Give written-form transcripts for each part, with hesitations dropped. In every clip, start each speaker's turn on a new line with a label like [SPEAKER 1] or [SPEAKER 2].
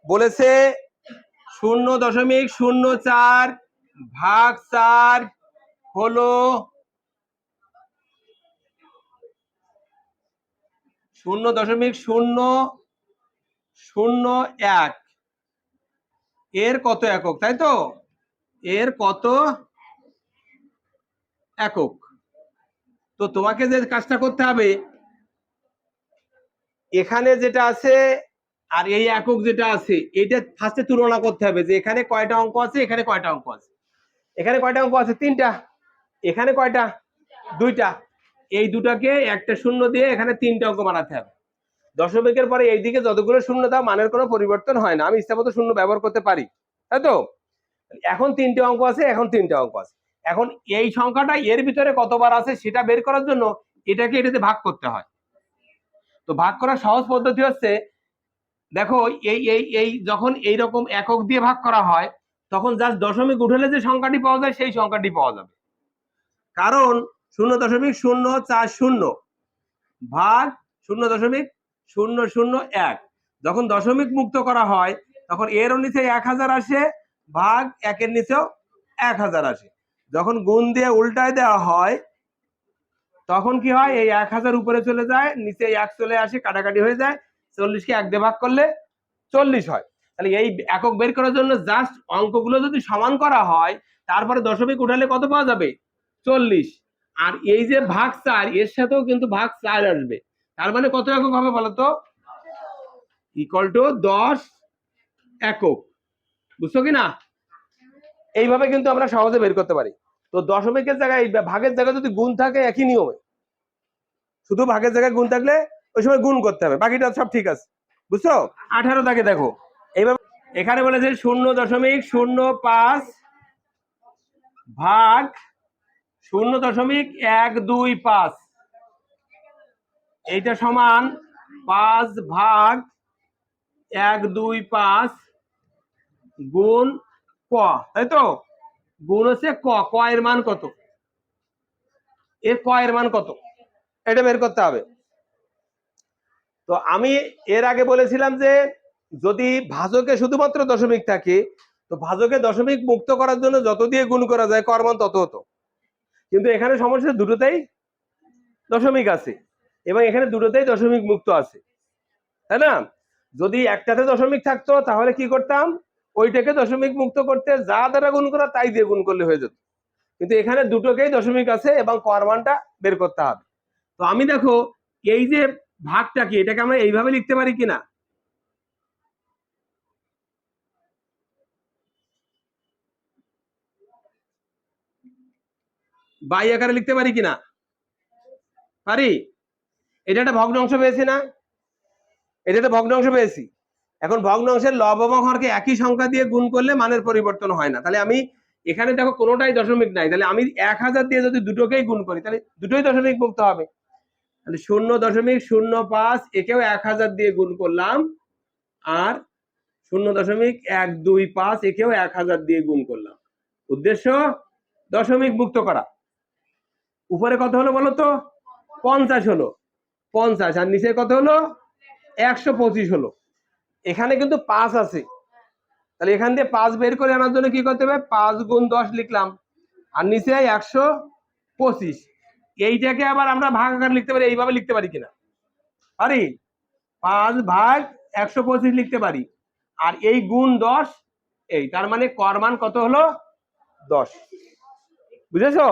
[SPEAKER 1] বলেছে 0.04 ভাগ 4 হলো 0.001 এর কত একক, তাই তো? এর কত একক? তো তোমাকে যে কাজটা করতে হবে, এখানে যেটা আছে আর এই একক যেটা আছে এটা ফার্স্টে তুলনা করতে হবে যে এখানে কয়টা অঙ্ক আছে, এখানে কয়টা অঙ্ক আছে। এখানে কয়টা অঙ্ক আছে? 3টা। এখানে কয়টা? 2টা। এই দুটাকে একটা শূন্য দিয়ে এখানে 3টা অঙ্ক বানাতে হবে। দশমিকের পরে এইদিকে যতগুলো শূন্য দাও মানের কোনো পরিবর্তন হয় না, আমি ইচ্ছা মতো শূন্য ব্যবহার করতে পারি, তাই তো? এখন 3টে অঙ্ক আছে, এখন 3টে অঙ্ক আছে। এখন এই সংখ্যাটা এর ভিতরে কতবার আছে সেটা বের করার জন্য এটাকে এটাতে ভাগ করতে হয়। তো ভাগ করার সহজ পদ্ধতি হচ্ছে, দেখো এই এই এই যখন এইরকম একক দিয়ে ভাগ করা হয় তখন জাস্ট দশমিক উঠলে যে সংখ্যাটি পাওয়া যায় সেই সংখ্যাটি পাওয়া যাবে। কারণ 0.040 ভাগ 0.001 যখন দশমিক মুক্ত করা হয় তখন এর নিচে 1000 আসে, ভাগ 1-এর নিচেও 1000 আসে। যখন গুণ দিয়ে উল্টায় দেওয়া হয় তখন কি হয়, এই 1000 উপরে চলে যায়, নিচে 1 চলে আসে, কাটাকাটি হয়ে যায়, 40কে 1 দিয়ে ভাগ করলে 40 হয়। তাহলে এই একক বের করার জন্য জাস্ট অঙ্কগুলো যদি সমান করা হয় তারপরে দশমিক উঠালে কত পাওয়া যাবে? 40। আর এই যে ভাগ 4 এর সাথেও কিন্তু ভাগ 4 আসবে, তার মানে কত একক হবে বলতো? ইকুয়াল টু 10 একক। বুঝছো কিনা? এইভাবে কিন্তু আমরা সহজে বের করতে পারি। তো দশমিকের জায়গায় ভাগের জায়গায় যদি গুণ থাকে একই নিয়মে, শুধু ভাগের জায়গায় গুণ থাকলে ওই সময় গুণ করতে হবে, বাকিটা সব ঠিক আছে। বুঝছো? 18 দাগে দেখো এইভাবে এখানে বলেছে 0.05 ভাগ 0.125, এইটা সমান 5 ভাগ 125 গুণ ক, তাই তো? গুণ হচ্ছে ক, ক এর মান কত, এর ক এর মান কত, এটা বের করতে হবে। তো আমি এর আগে বলেছিলাম যে যদি ভাজকে শুধুমাত্র দশমিক থাকে তো ভাজকে দশমিক মুক্ত করার জন্য যত দিয়ে গুণ করা যায় কর মান তত হতো, কিন্তু এখানে সমস্যা দুটোতেই দশমিক আছে এবং এখানে দুটোতেই দশমিক মুক্ত আছে, তাই না? যদি একটাতে দশমিক থাকতো তাহলে কি করতাম, ওইটাকে দশমিক মুক্ত করতে যা দ্বারা গুণ করা তাই দিয়ে গুণ করলে হয়ে যেত, কিন্তু এখানে দুটোকেই দশমিক আছে এবং কর মানটা বের করতে হবে। তো আমি দেখো এই যে ভাগটা কি, এটাকে আমরা এইভাবে লিখতে পারি কিনা, বাই আকারে লিখতে পারি কিনা? পারি। এটা একটা ভগ্নাংশ পেয়েছি না, এটা একটা ভগ্নাংশ পেয়েছি। এখন ভগ্নাংশের লব এবং হরকে একই সংখ্যা দিয়ে গুণ করলে মানের পরিবর্তন হয় না। তাহলে আমি এখানে দেখো কোনোটাই দশমিক নাই, তাহলে আমি 1000 দিয়ে যদি দুটোকেই গুণ করি তাহলে দুটোই দশমিক মুক্ত হবে। তাহলে 0.05 একেও 1000 দিয়ে গুণ করলাম, আর 0.125 একেও 1000 দিয়ে গুণ করলাম। উদ্দেশ্য দশমিক মুক্ত করা। উপরে কত হলো বলো তো? 50 হলো, 50, আর নিচে কত হলো? 125 হলো। এখানে কিন্তু 5 আছে, তাহলে এখান দিয়ে 5 বের করে আনার জন্য কি করতে হবে? 5 গুণ 10 লিখলাম, আর নিচে 125। এইটাকে আবার আমরা ভাগ আকারে লিখতে পারি, এইভাবে লিখতে পারি কিনা? পারি। 5 ভাগ 125 লিখতে পারি, আর এই গুণ 10, এই তার মানে কর মান কত হলো? 10। বুঝেছো?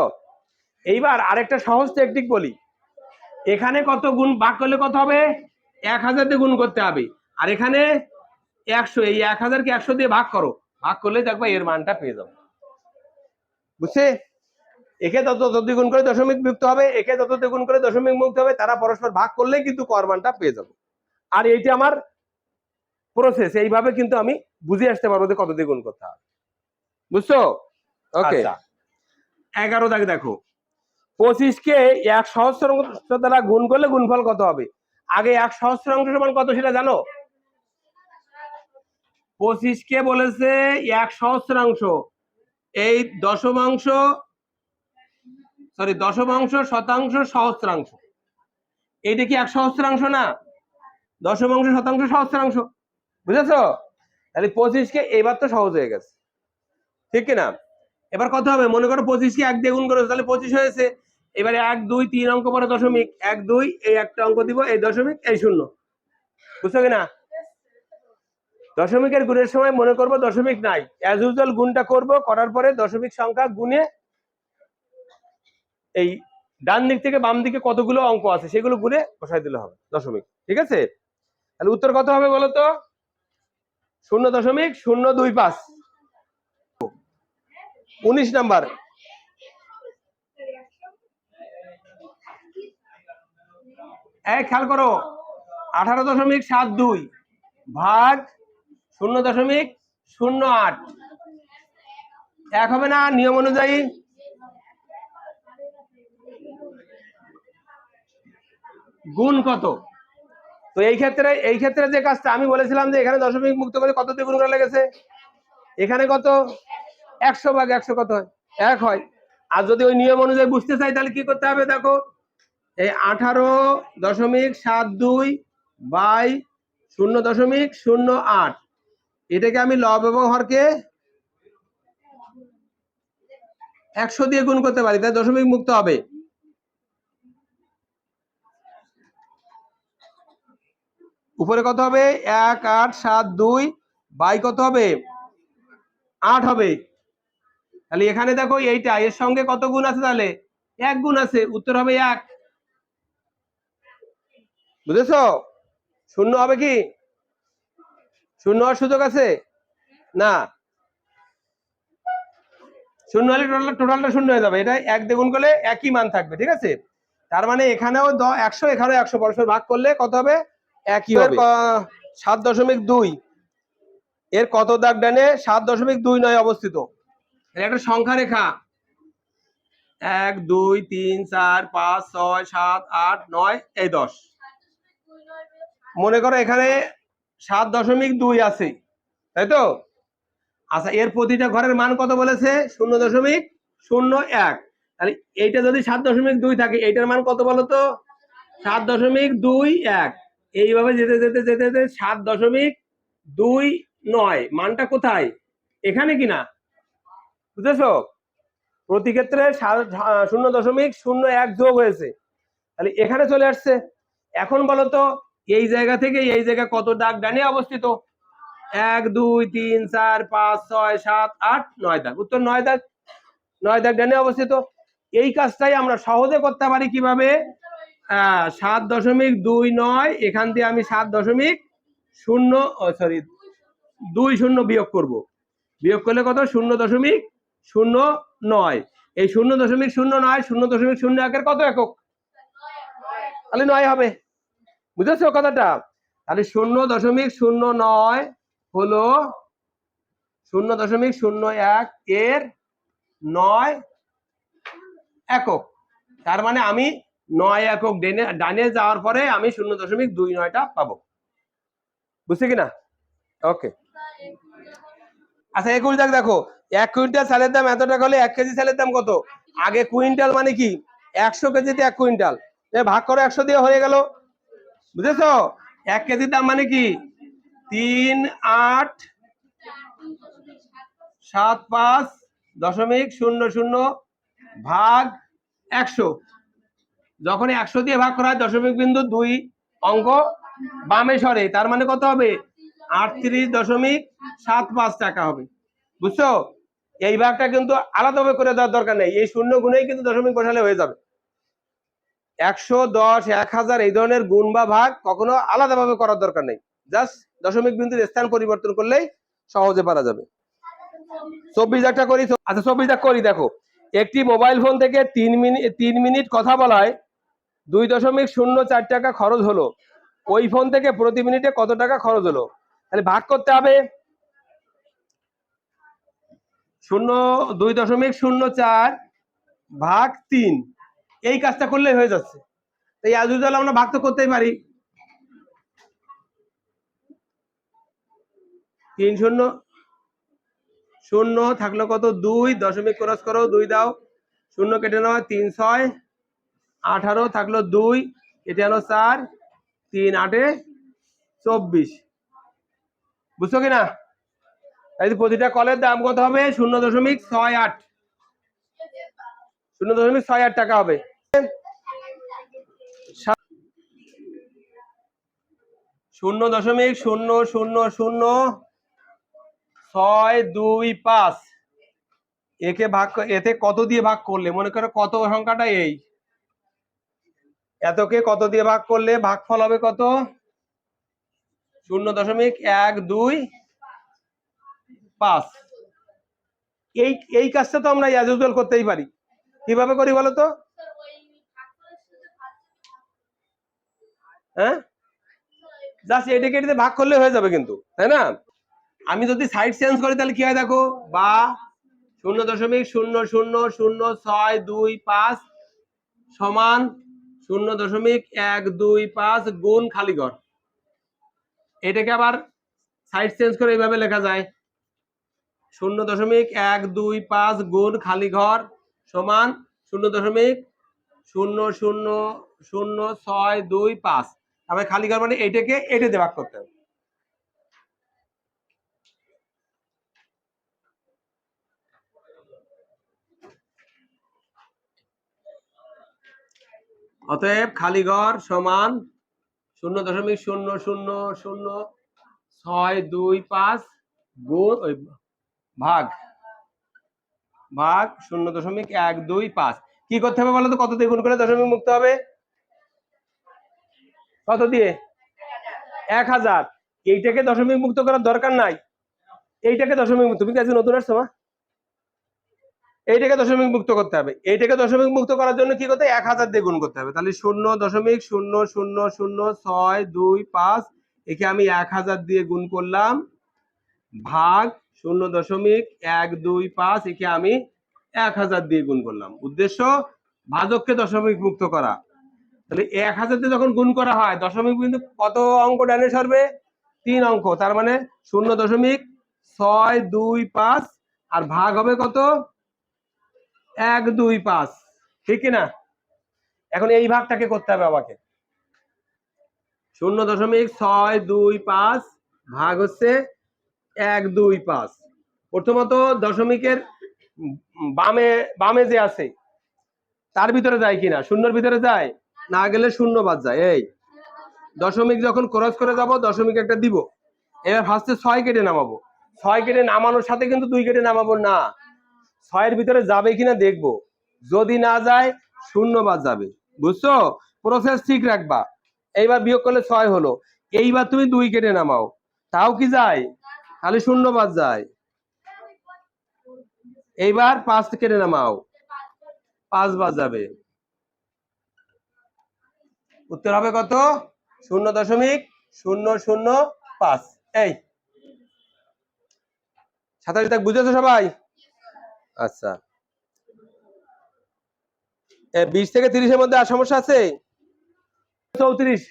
[SPEAKER 1] এইবার আরেকটা সহজ টেকনিক বলি, এখানে কত গুণ ভাগ করলে কত হবে? 1000 দিয়ে গুণ করতে হবে, আর এখানে 100, এই 1000 কে 100 দিয়ে ভাগ করো, ভাগ করলে দেখবা এর মানটা পেয়ে যাবে। বুঝছে? একে তত দ্বিগুণ করে দশমিক মুক্ত হবে, একে তত দ্বিগুণ করে দশমিক মুক্ত হবে, তারা পরস্পর ভাগ করলেই কিন্তু কর মানটা পেয়ে যাবে। আর এইটা আমার প্রসেস, এইভাবে কিন্তু আমি বুঝে আসতে পারবো যে কত দ্বিগুণ করতে হবে। বুঝছো? ওকে। 11 দাগে দেখো, 25 কে 1 সহস্রাংশ দ্বারা গুণ করলে গুণফল কত হবে? আগে 1 সহস্রাংশ সমান কত সেটা জানো? 25 কে বলেছে 1 সহস্রাংশ, এই দশমাংশ, সরি দশমাংশ, শতাংশ, সহস্রাংশ, এইটা কি 1 সহস্রাংশ না? দশমাংশ, শতাংশ, সহস্রাংশ। বুঝেছো? তাহলে 25 কে এবার তো সহজ হয়ে গেছে, ঠিক কিনা? এবার কত হবে? মনে করো 25 কে 1 দিয়ে গুণ করেছো, তাহলে 25 হয়েছে। এবারে 1 2 3 অঙ্ক পরে দশমিক, 1 2 এই একটা অঙ্ক দিব, এই দশমিক, এই শূন্য। বুঝছো কিনা? দশমিকের গুণের সময় মনে করবো দশমিক নাই, অ্যাজ ইউজুয়াল গুণটা করব, করার পরে দশমিক সংখ্যা গুণে এই ডান দিক থেকে বাম দিকে কতগুলো অঙ্ক আছে সেগুলো গুণে বসাই দিলে হবে দশমিক, ঠিক আছে? তাহলে উত্তর কত হবে বলো তো? 0.025। 19 নাম্বার। খেয়াল করো, 18.72 ভাগ 0.08 এক হবে না নিয়ম অনুযায়ী? গুণ কত? তো এই ক্ষেত্রে যে কাজটা আমি বলেছিলাম যে এখানে দশমিক মুক্ত করে কত দিয়ে গুণ করা লেগেছে, এখানে কত 100 ভাগ 100 কত হয়? 1 হয়। আর যদি ওই নিয়ম অনুযায়ী বুঝতে চাই তাহলে কি করতে হবে? দেখো, এই 18.72 বাই 0.08 এটাকে আমি লব এবং হরকে 100 দিয়ে গুণ করতে পারি, তাই দশমিক মুক্ত হবে। উপরে কত হবে? 1872 বাই কত হবে? 8 হবে। তাহলে এখানে দেখো এইটা এর সঙ্গে কত গুণ আছে? তাহলে 1 গুণ আছে, উত্তর হবে 1। বুঝেছো? শূন্য হবে কি? শূন্য হওয়ার সুযোগ আছে না? শূন্য হলে টোটালটা শূন্য হয়ে যাবে, এটা 1 দিয়ে গুণ করলে একই মান থাকবে, ঠিক আছে? তার মানে এখানেও 100, এখানেও 100, পরস্পর ভাগ করলে কত হবে? একই হবে। 7.2 এর কত দাগ ডানে 7.29 অবস্থিত? একটা সংখ্যা রেখা 1 2 3 4 5 6 7 8 9 এই 10। মনে করো এখানে 7.2 আছে, তাই তো? আচ্ছা, এর প্রতিটা ঘরের মান কত বলেছে? 0.01। তাহলে এইটা যদি 7.2 থাকে, এইটার মান কত বলো তো? 7.21। এইভাবে যেতে যেতে যেতে যেতে 7.29 মানটা কোথায়? এখানে কিনা? বুঝেছো? প্রতি ক্ষেত্রে 0.01 যোগ হয়েছে, তাহলে এখানে চলে আসছে। এখন বলো তো এই জায়গা থেকে এই জায়গা কত দাগ ডানে অবস্থিত? 1 2 3 4 5 6 7 8 9 দাগ, উত্তর 9 দাগ। 9 দাগ ডানে অবস্থিত। এই কাজটাই আমরা সহজে করতে পারি কিভাবে? 7.29, এখান দিয়ে আমি 7.0 বিয়োগ করব। বিয়োগ করলে কত? 0.09। এই 0.09 0.01 কত একক? তাহলে 9 হবে। বুঝেছো কথাটা? তাহলে 0.09 হলো 0.01 এর 9 একক। তার মানে আমি 9 একক ডানে যাওয়ার পরে আমি 0.29টা পাবো। বুঝছে কিনা? ওকে। আচ্ছা, 21 দাগ দেখো, 1 কুইন্টাল চালের দাম এত টাকা হলে 1 কেজি চালের দাম কত? আগে কুইন্টাল মানে কি? 100 কেজিতে 1 কুইন্টাল, ভাগ করো 100 দিয়ে হয়ে গেল। বুঝেছো? 1 কেজির দাম মানে কি? 3875.00 ভাগ 100। যখন 100 দিয়ে ভাগ করা হয় দশমিক বিন্দু 2 অঙ্ক বামে সরে, তার মানে কত হবে? 38.75 টাকা হবে। বুঝছো? এই ভাগটা কিন্তু আলাদাভাবে করে দেওয়ার দরকার নেই, এই শূন্য গুণেই কিন্তু দশমিক বসালে হয়ে যাবে। 100 10 1000 এই ধরনের গুণ বা ভাগ কখনো আলাদাভাবে করার দরকার নেই, জাস্ট দশমিক বিন্দুর স্থান পরিবর্তন করলেই সহজে পারা যাবে। 24 দাগটা করি। আচ্ছা, 24 দাগ করি। দেখো, একটি মোবাইল ফোন থেকে 3 মিনিট কথা বলায় 2.04 টাকা খরচ হলো, ওই ফোন থেকে প্রতি মিনিটে কত টাকা খরচ হলো? তাহলে ভাগ করতে হবে। 2.04 ভাগ 3, এই কাজটা করলে হয়ে যাচ্ছে। এই আজ ইউজুয়াল আমরা ভাগ তো করতেই পারি। 3 শূন্য শূন্য থাকলো কত? 2, দশমিক ক্রস করো, 2 দাও, শূন্য কেটে নেওয়া, 3 6 18 থাকলো 2, কেটে আনো 4, 3 8 24। বুঝছো কিনা? তাই প্রতিটা কলের দাম কত হবে? 0.68, 0.68 টাকা হবে। 0.0000625 একে ভাগ, এতে কত দিয়ে ভাগ করলে, মনে করো কত সংখ্যাটা এই, এতকে কত দিয়ে ভাগ করলে ভাগফল হবে কত? 0.125। এই কাজটা তো আমরা অ্যাজ ইউজুয়াল করতেই পারি। কিভাবে করি বলো তো? হ্যাঁ, জাস্ট এটাকে এটাতে ভাগ করলে হয়ে যাবে কিন্তু, তাই না? আমি যদি সাইড চেঞ্জ করি তাহলে কি হয় দেখো, বা 0.0000625 সমান 0.125 গুণ খালি ঘর। এটাকে আবার সাইড চেঞ্জ করে এইভাবে লেখা যায়, 0.125 গুণ খালি ঘর সমান 0.0000625। তাহলে খালি ঘর মানে এটাকে এটাতে ভাগ করতে হবে। অতএব খালি ঘর সমান 0.0000625 গুণ ভাগ 0.125। কি করতে হবে বলো তো? কত দিয়ে গুণ করে দশমিক মুক্ত হবে? কত দিয়ে? 1000। এইটাকে দশমিক মুক্ত করার দরকার নাই, এইটাকে দশমিক মুক্ত, তুমি কি আজকে নতুন আসছো? এইটাকে দশমিক মুক্ত করতে হবে। এইটাকে দশমিক মুক্ত করার জন্য কি করতে হবে? 1000 দিয়ে গুণ করতে হবে। তাহলে 0.0000625 একে আমি 1000 দিয়ে গুণ করলাম, ভাগ 0.125 একে আমি 1000 দিয়ে গুণ করলাম। উদ্দেশ্য ভাজককে দশমিক মুক্ত করা। তাহলে 1000 দিয়ে যখন গুণ করা হয় দশমিক বিন্দু কত অঙ্ক ডানে সরবে? 3 অঙ্ক। তার মানে 0.625 আর ভাগ হবে কত? 125, ঠিক কিনা? এখন এই ভাগটাকে করতে হবে আমাকে। 0.625 ভাগ হচ্ছে 125। প্রথমত দশমিকের বামে বামে যে আছে তার ভিতরে যায় কিনা, শূন্যর ভিতরে যায়, না গেলে শূন্য বাদ যায়। এই দশমিক যখন ক্রস করে যাব দশমিক একটা দিব, এবার ফার্স্টে 6 কেটে নামাবো। 6 কেটে নামানোর সাথে কিন্তু 2 কেটে নামাবো না, 6 এর ভিতরে যাবে কিনা দেখবো, যদি না যায় শূন্য বাদ যাবে। বুঝছো? প্রসেস ঠিক রাখবা। এইবার বিয়োগ করলে 6 হলো, এইবার তুমি 2 কেটে নামাও, তাও কি যায়? খালি শূন্য বাদ যায়। এইবার 5 কেটে নামাও, 5 বাদ যাবে। উত্তর হবে কত? 0.005। এই 27 তাক বুঝেছো সবাই? আচ্ছা, 20 থেকে 30 এর মধ্যে আর সমস্যা আছে? 34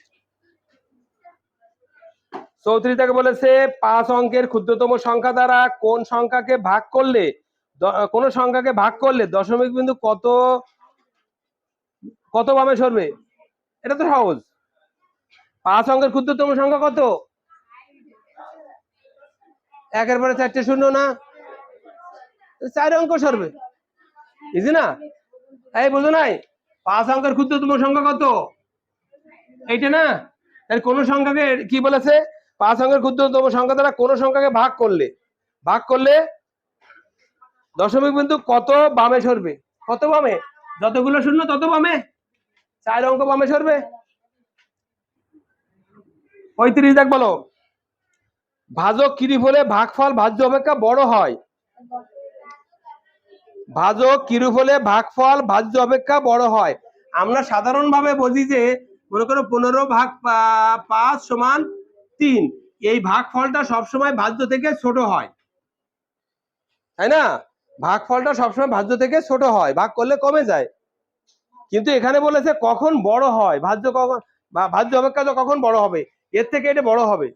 [SPEAKER 1] থেকে বলেছে 5 অঙ্কের ক্ষুদ্রতম সংখ্যা দ্বারা কোন সংখ্যাকে ভাগ করলে, কোন সংখ্যাকে ভাগ করলে দশমিক বিন্দু কত কত বামে সরবে? এটা তো সহজ। 5 অঙ্কের ক্ষুদ্রতম সংখ্যা কত? 1 এর পরে 4টে শূন্য না, 4 অঙ্ক সরবে। ইজি না? এই বুঝো নাই? 5 অঙ্কের ক্ষুদ্রতম সংখ্যা কত? এইটা না? তাহলে কোন সংখ্যাকে কি বলেছে? 5 অঙ্কের ক্ষুদ্রতম সংখ্যা দ্বারা কোন সংখ্যাকে ভাগ করলে দশমিক বিন্দু কত বামে সরবে? কত বামে? যতগুলো শূন্য তত বামে, 4 অঙ্ক বামে সরবে। 35 দেখ বলো, ভাজক কিরূপ হলে ভাগফল ভাজ্য অপেক্ষা বড় হয়? ভাজক কিরূপ হলে ভাগফল ভাজ্য অপেক্ষা বড় হয়? আমরা সাধারণভাবে বুঝি যে মনে করো 15 ভাগ 5 সমান 3, এই ভাগফলটা সবসময় ভাজ্য থেকে ছোট হয়, তাই না? ভাগফলটা সবসময় ভাজ্য থেকে ছোট হয়, ভাগ করলে কমে যায়। কিন্তু এখানে বলেছে কখন বড় হয়, ভাজ্য কখন, ভাজ্য অপেক্ষা কখন বড় হবে? এর থেকে এটা বড় হবে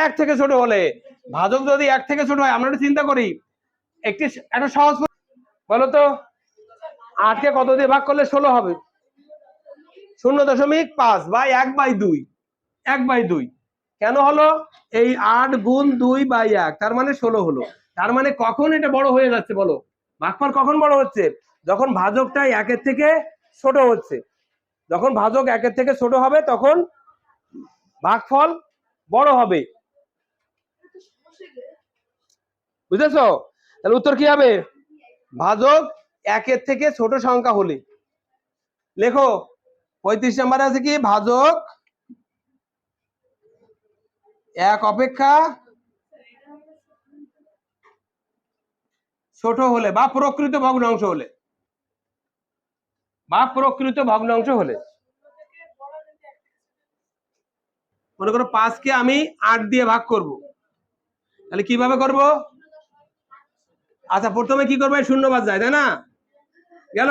[SPEAKER 1] 1 থেকে ছোট হলে। ভাজক যদি 1 থেকে ছোট হয়, আমরা একটু চিন্তা করি, একটা সহজ বলো তো, 8 কে কত দিয়ে ভাগ করলে 16 হবে? 0.5 বা 1/2, 1/2। কেন হলো? এই 8 গুণ 2/1, তার মানে 16 হলো। তার মানে কখন এটা বড় হয়ে যাচ্ছে বলো? ভাগফল কখন বড় হচ্ছে? যখন ভাজকটা 1-এর থেকে ছোট হচ্ছে। যখন ভাজক 1-এর থেকে ছোট হবে তখন ভাগফল বড় হবে। বুঝেছো? তাহলে উত্তর কি হবে? ভাজক 1-এর থেকে ছোট সংখ্যা হলে। লেখো 35 নম্বরে আছে কি? ভাজক 1 অপেক্ষা ছোট হলে বা প্রকৃত ভগ্নাংশ হলে, বা প্রকৃত ভগ্নাংশ হলে। মনে করো 5 কে আমি 8 দিয়ে ভাগ করব, তাহলে কিভাবে করব? আচ্ছা, প্রথমে কি করবো? শূন্য বাদ যায়, তাই না? গেল।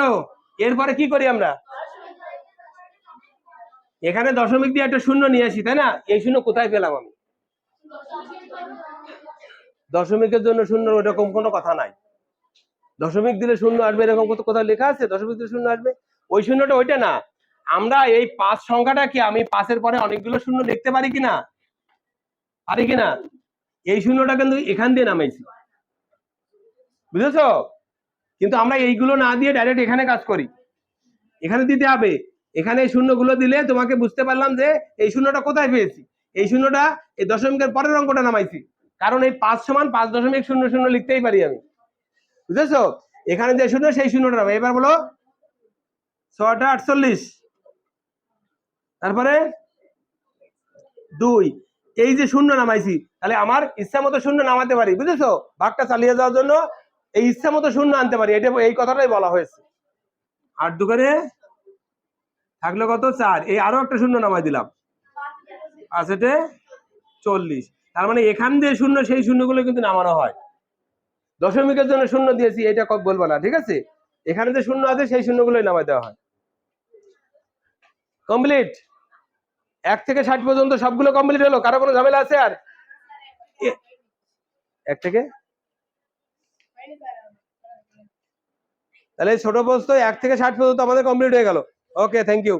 [SPEAKER 1] এরপরে কি করি আমরা? এখানে দশমিক দিয়ে একটা শূন্য নিয়ে আসি, তাই না? এই শূন্য কোথায় পেলাম আমি? দশমিকের জন্য শূন্য ওরকম কোনো কথা নাই। দশমিক দিলে শূন্য আসবে এরকম কোথাও লেখা আছে দশমিক দিলে শূন্য আসবে? ওই শূন্যটা ওইটা না। আমরা এই 5 সংখ্যাটা কি আমি 5-এর পরে অনেকগুলো শূন্য দেখতে পারি কিনা? পারি কিনা? এই শূন্যটা কিন্তু এখান দিয়ে নামাইছি, বুঝেছো? কিন্তু আমরা এইগুলো না দিয়ে ডাইরেক্ট এখানে কাজ করি। এখানে দিতে হবে। এখানে এই শূন্যগুলো দিলে তোমাকে বুঝতে পারলাম যে এই শূন্যটা কোথায় পেয়েছি। এই শূন্যটা এই দশমিকের পরের অঙ্কটা নামাইছি, কারণ এই 5 সমান 5.00 লিখতেই পারি আমি, বুঝেছো? এখানে যে শূন্য সেই শূন্যটা নামাই। এবার বলো 6টা 48, তারপরে 2, এই যে শূন্য নামাইছি, তাহলে আমার ইচ্ছা মতো শূন্য নামাতে পারি, বুঝেছো? ভাগটা চালিয়ে যাওয়ার জন্য এই ইচ্ছা মতো শূন্য আনতে পারি, এটা এই কথাটাই বলা হয়েছে। 8 দুগুণে থাকলো কত? 4। এই আরো একটা শূন্য নামাই দিলাম, 5-এ 40। তার মানে এখান দিয়ে শূন্য সেই শূন্যগুলো কিন্তু নামানো হয়। দশমিকের জন্য শূন্য দিয়েছি এটা বলবো না, ঠিক আছে? এখানে যে শূন্য আছে সেই শূন্যগুলোই নামাই দেওয়া হয়। কমপ্লিট। 1 থেকে 60 পর্যন্ত সবগুলো কমপ্লিট হলো। কারো কোনো ঝামেলা আছে আর? 1 থেকে, তাহলে ছোট প্রশ্ন 1 থেকে 60 পর্যন্ত আমাদের কমপ্লিট হয়ে গেল। ওকে, থ্যাংক ইউ।